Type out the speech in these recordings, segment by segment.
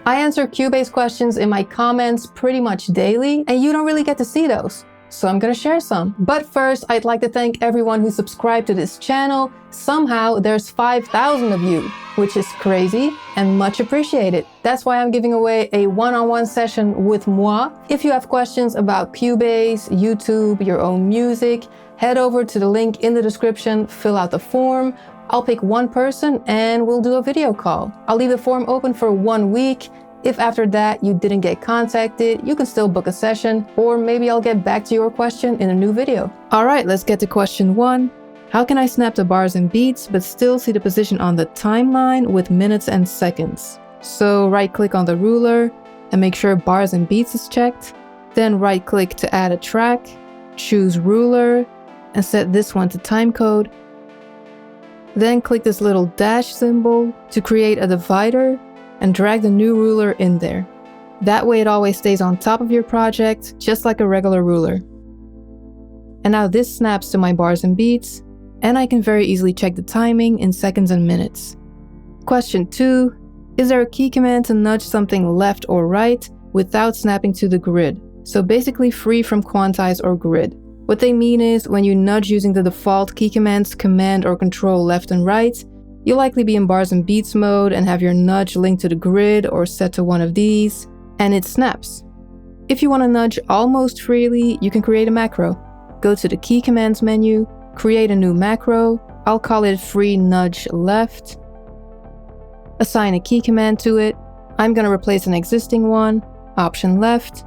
I answer Cubase questions in my comments pretty much daily, and you don't really get to see those. So I'm gonna share some. But first, I'd like to thank everyone who subscribed to this channel. Somehow there's 5,000 of you, which is crazy and much appreciated. That's why I'm giving away a one-on-one session with moi. If you have questions about Cubase, YouTube, your own music, head over to the link in the description, fill out the form. I'll pick one person and we'll do a video call. I'll leave the form open for 1 week. If after that you didn't get contacted, you can still book a session, or maybe I'll get back to your question in a new video. All right, let's get to question 1. How can I snap to bars and beats but still see the position on the timeline with minutes and seconds? So right click on the ruler and make sure bars and beats is checked. Then right click to add a track, choose ruler and set this one to timecode. Then click this little dash symbol to create a divider and drag the new ruler in there. That way it always stays on top of your project, just like a regular ruler. And now this snaps to my bars and beats, and I can very easily check the timing in seconds and minutes. Question 2. Is there a key command to nudge something left or right without snapping to the grid? So basically free from quantize or grid. What they mean is when you nudge using the default key commands command or control left and right, you'll likely be in bars and beats mode and have your nudge linked to the grid or set to one of these, and it snaps. If you want to nudge almost freely, you can create a macro. Go to the key commands menu, create a new macro. I'll call it free nudge left. Assign a key command to it. I'm going to replace an existing one, option left.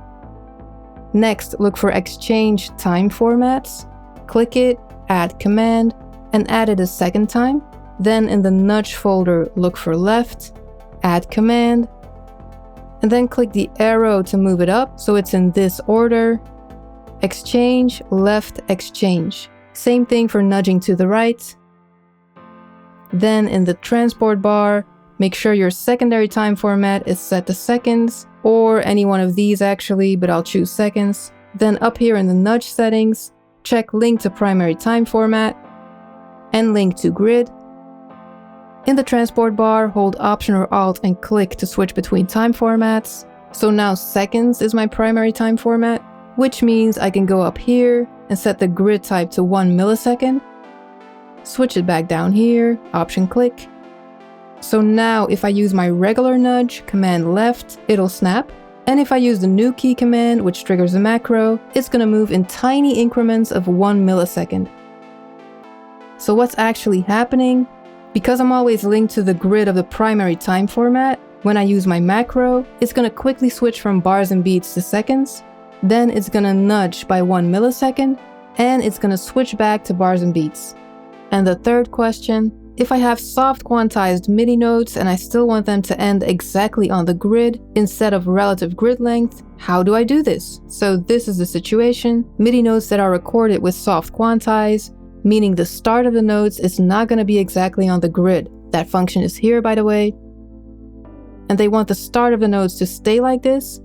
Next, look for exchange time formats. Click it, add command, and add it a second time. Then in the nudge folder, look for left, add command, and then click the arrow to move it up so it's in this order. Exchange, left, exchange. Same thing for nudging to the right. Then in the transport bar, make sure your secondary time format is set to seconds, or any one of these actually, but I'll choose seconds. Then up here in the nudge settings, check link to primary time format and link to grid. In the transport bar, hold Option or Alt and click to switch between time formats. So now seconds is my primary time format, which means I can go up here and set the grid type to 1 millisecond. Switch it back down here, Option click. So now if I use my regular nudge, command left, it'll snap. And if I use the new key command, which triggers a macro, it's gonna move in tiny increments of 1 millisecond. So what's actually happening? Because I'm always linked to the grid of the primary time format, when I use my macro, it's gonna quickly switch from bars and beats to seconds, then it's gonna nudge by 1 millisecond, and it's gonna switch back to bars and beats. And the third question, if I have soft quantized MIDI notes and I still want them to end exactly on the grid instead of relative grid length, how do I do this? So this is the situation. MIDI notes that are recorded with soft quantize, meaning the start of the notes is not going to be exactly on the grid. That function is here, by the way. And they want the start of the notes to stay like this,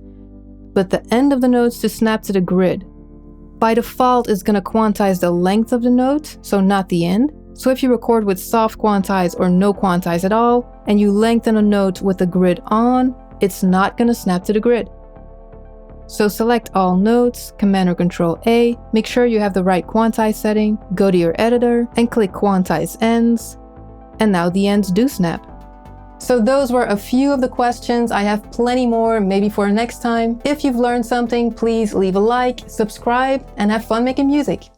but the end of the notes to snap to the grid. By default, it's going to quantize the length of the note, so not the end. So if you record with soft quantize or no quantize at all, and you lengthen a note with the grid on, it's not going to snap to the grid. So select all notes, Command or Control A, make sure you have the right quantize setting, go to your editor and click Quantize Ends, and now the ends do snap. So those were a few of the questions. I have plenty more, maybe for next time. If you've learned something, please leave a like, subscribe, and have fun making music.